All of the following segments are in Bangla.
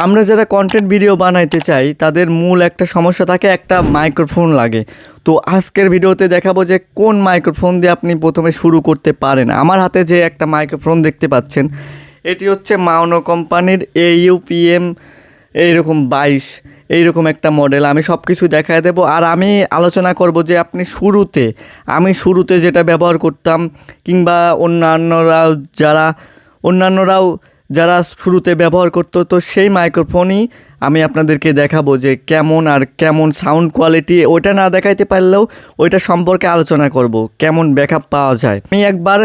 আমরা যারা কন্টেন্ট ভিডিও বানাইতে চাই তাদের মূল একটা সমস্যা থাকে, একটা মাইক্রোফোন লাগে। তো আজকের ভিডিওতে দেখাবো যে কোন মাইক্রোফোন দিয়ে আপনি প্রথমে শুরু করতে পারেন। আমার হাতে যে একটা মাইক্রোফোন দেখতে পাচ্ছেন, এটি হচ্ছে মাউনো কোম্পানির AUPM এইরকম 22 এইরকম একটা মডেল। আমি সব কিছু দেখায় দেবো, আর আমি আলোচনা করব যে আপনি আমি শুরুতে যেটা ব্যবহার করতাম, কিংবা অন্যান্যরাও যারা শুরুতে ব্যবহার করতো, তো সেই মাইক্রোফোনই আমি আপনাদেরকে দেখাবো যে কেমন সাউন্ড কোয়ালিটি। ওইটা না দেখাইতে পারলেও ওইটা সম্পর্কে আলোচনা করব, কেমন ব্যাকআপ পাওয়া যায়। আমি একবার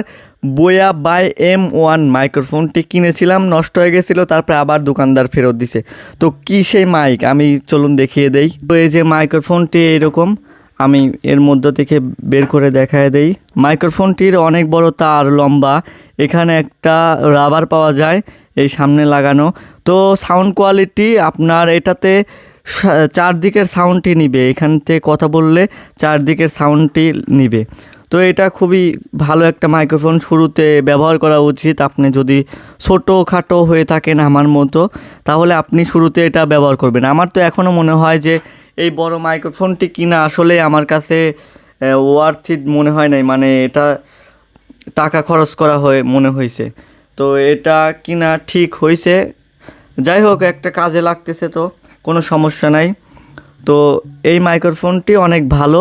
বোয়া বাই M1 মাইক্রোফোনটি কিনেছিলাম, নষ্ট হয়ে গেছিলো, তারপরে আবার দোকানদার ফেরত দিছে। তো কী সেই মাইক আমি চলুন দেখিয়ে দেই। তো এই যে মাইক্রোফোনটি এরকম, আমি এর মধ্যে থেকে বের করে দেখায় দেই। মাইক্রোফোনটির অনেক বড় তার, লম্বা, এখানে একটা রাবার পাওয়া যায় এই সামনে লাগানো। তো সাউন্ড কোয়ালিটি আপনার এটাতে চারদিকের সাউন্ডটি নিবে, এখান থেকে কথা বললে চারদিকের সাউন্ডটি নিবে। তো এটা খুবই ভালো একটা মাইক্রোফোন, শুরুতে ব্যবহার করা উচিত। আপনি যদি ছোটোখাটো হয়ে থাকেন আমার মতো, তাহলে আপনি শুরুতে এটা ব্যবহার করবেন। আমার তো এখনও মনে হয় যে এই বড় মাইক্রোফোনটি কিনা আসলে আমার কাছে ওয়ার্থ ইট মনে হয় নাই, মানে এটা টাকা খরচ করা মনে হয়েছে। তো এটা কিনা ঠিক হয়েছে, যাই হোক একটা কাজে লাগতেছে, তো কোনো সমস্যা নাই। তো এই মাইক্রোফোনটি অনেক ভালো,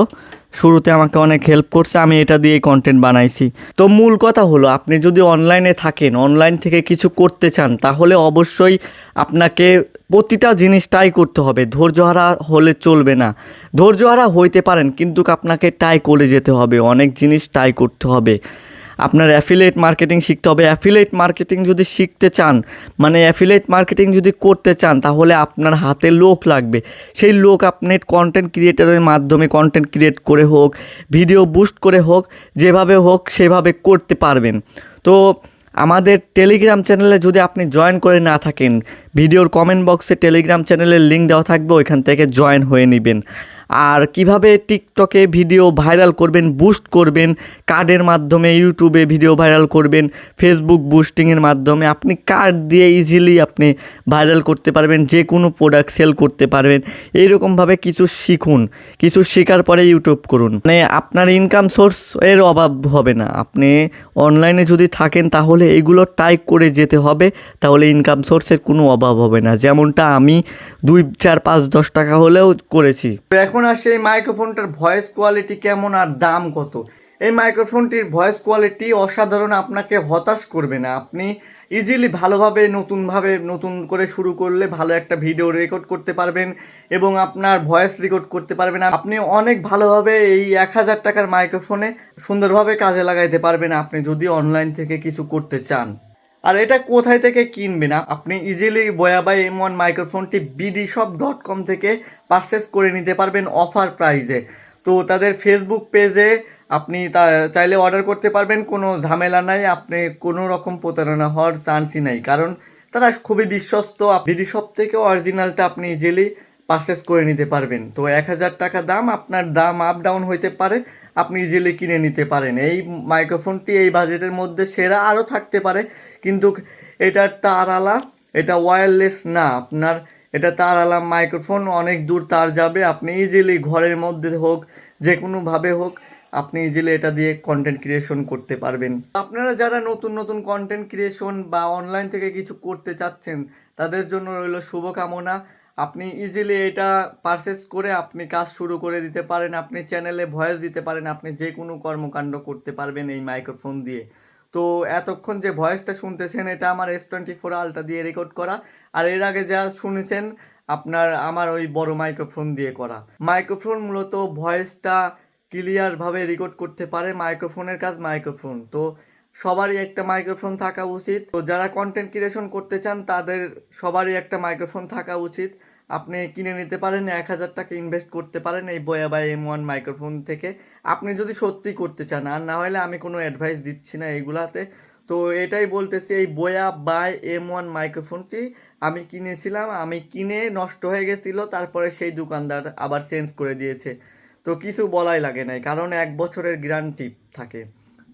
শুরুতে আমাকে অনেক হেল্প করছে, আমি এটা দিয়েই কন্টেন্ট বানাইছি। তো মূল কথা হলো, আপনি যদি অনলাইনে থাকেন, অনলাইন থেকে কিছু করতে চান, তাহলে অবশ্যই আপনাকে প্রতিটা জিনিস ট্রাই করতে হবে। ধৈর্যহারা হলে চলবে না। ধৈর্যহারা হইতে পারেন, কিন্তু আপনাকে ট্রাই করে যেতে হবে, অনেক জিনিস ট্রাই করতে হবে। আপনার অ্যাফিলিয়েট মার্কেটিং শিখতে হবে। অ্যাফিলিয়েট মার্কেটিং যদি শিখতে চান, মানে অ্যাফিলিয়েট মার্কেটিং যদি করতে চান, তাহলে আপনার হাতে লোক লাগবে। সেই লোক আপনি কন্টেন্ট ক্রিয়েটরের মাধ্যমে কন্টেন্ট ক্রিয়েট করে হোক, ভিডিও বুস্ট করে হোক, যেভাবে হোক সেভাবে করতে পারবেন। তো আমাদের টেলিগ্রাম চ্যানেলে যদি আপনি জয়েন করে না থাকেন, ভিডিওর কমেন্ট বক্সে টেলিগ্রাম চ্যানেলের লিঙ্ক দেওয়া থাকবে, ওইখান থেকে জয়েন হয়ে নেবেন। আর কিভাবে টিকটকে ভিডিও ভাইরাল করবেন, বুস্ট করবেন, কার্ডের মাধ্যমে ইউটিউবে ভিডিও ভাইরাল করবেন, ফেসবুক বুস্টিংয়ের মাধ্যমে আপনি কার্ড দিয়ে ইজিলি আপনি ভাইরাল করতে পারবেন, যে কোনো প্রোডাক্ট সেল করতে পারবেন। এইরকমভাবে কিছু শিখুন, কিছু শেখার পরে ইউটিউব করুন, মানে আপনার ইনকাম সোর্স এর অভাব হবে না। আপনি অনলাইনে যদি থাকেন, তাহলে এগুলো ট্রাই করে যেতে হবে, তাহলে ইনকাম সোর্সের কোনো অভাব হবে না। যেমনটা আমি 2, 4, 5, 10 টাকা হলেও করেছি। তো এখন আসে এই মাইক্রোফোনটার ভয়েস কোয়ালিটি কেমন আর দাম কত। এই মাইক্রোফোনটির ভয়েস কোয়ালিটি অসাধারণ, আপনাকে হতাশ করবে না। আপনি ইজিলি ভালোভাবে নতুন করে শুরু করলে ভালো একটা ভিডিও রেকর্ড করতে পারবেন, এবং আপনার ভয়েস রেকর্ড করতে পারবেন। আপনি অনেক ভালোভাবে এই 1000 টাকার মাইক্রোফোনে সুন্দরভাবে কাজে লাগাইতে পারবেন, আপনি যদি অনলাইন থেকে কিছু করতে চান। আর এটা কোথায় থেকে কিনবেন? আপনি ইজিলি বোয়া বাই M1 মাইক্রোফোনটি bdshop.com থেকে পারচেস করে নিতে পারবেন অফার প্রাইসে। তো তাদের ফেসবুক পেজে আপনি চাইলে অর্ডার করতে পারবেন, কোনো ঝামেলা নাই, আপনি কোনো রকম প্রতারণা হওয়ার চান্সই নাই, কারণ তারা খুবই বিশ্বস্ত। bdshop থেকে অরিজিনালটা আপনি ইজিলি পারচেস করে নিতে পারবেন। তো 1000 টাকা দাম, আপনার দাম আপ ডাউন হইতে পারে, আপনি ইজিলি কিনে নিতে পারেন। এই মাইক্রোফোনটি এই বাজেটের মধ্যে সেরা, আরও থাকতে পারে, কিন্তু এটার তারওয়ালা, এটা ওয়্যারলেস না আপনার, এটা তারওয়ালা মাইক্রোফোন, অনেক দূর তার যাবে। আপনি ইজিলি ঘরের মধ্যে হোক, যে কোনোভাবে হোক, আপনি ইজিলি এটা দিয়ে কন্টেন্ট ক্রিয়েশন করতে পারবেন। আপনারা যারা নতুন কন্টেন্ট ক্রিয়েশন বা অনলাইন থেকে কিছু করতে চাচ্ছেন, তাদের জন্য রইল শুভকামনা। আপনি ইজিলি এটা পারচেস করে আপনি কাজ শুরু করে দিতে পারেন, আপনি চ্যানেলে ভয়েস দিতে পারেন, আপনি যে কোনো কর্মকাণ্ড করতে পারবেন এই মাইক্রোফোন দিয়ে। তো এতক্ষণ যে ভয়েসটা শুনতেছেন, এটা আমার S24 আলট্রা দিয়ে রেকর্ড করা, আর এর আগে যা শুনেছেন আমার ওই বড় মাইক্রোফোন দিয়ে করা। মাইক্রোফোন মূলত ভয়েসটা ক্লিয়ারভাবে রেকর্ড করতে পারে, মাইক্রোফোনের কাজ মাইক্রোফোন। তো সবারই একটা মাইক্রোফোন থাকা উচিত। তো যারা কন্টেন্ট ক্রিয়েশন করতে চান, তাদের সবারই একটা মাইক্রোফোন থাকা উচিত। আপনি কিনে নিতে পারেন, 1000 টাকা ইনভেস্ট করতে পারেন এই বোয়া বাই M1 মাইক্রোফোন থেকে, আপনি যদি সত্যি করতে চান। আর না হলে আমি কোনো অ্যাডভাইস দিচ্ছি না এগুলাতে। তো এটাই বলতেছি, এই বোয়া বাই M1 মাইক্রোফোনটি আমি কিনেছিলাম, আমি কিনে নষ্ট হয়ে গেছিলো, তারপরে সেই দোকানদার আবার চেঞ্জ করে দিয়েছে। তো কিছু বলাই লাগে নাই, কারণ 1 বছরের গ্যারান্টি থাকে।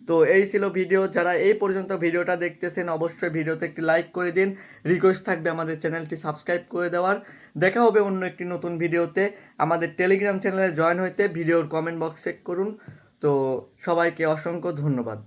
তো এই ছিল ভিডিও। যারা এই পর্যন্ত ভিডিওটা দেখতেছেন অবশ্যই ভিডিওতে একটি লাইক করে দিন। রিকোয়েস্ট থাকবে আমাদের চ্যানেলটি সাবস্ক্রাইব করে দেওয়ার। দেখা হবে অন্য একটি নতুন ভিডিওতে। আমাদের টেলিগ্রাম চ্যানেলে জয়েন হইতে ভিডিওর কমেন্ট বক্স চেক করুন। তো সবাইকে অসংখ্য ধন্যবাদ।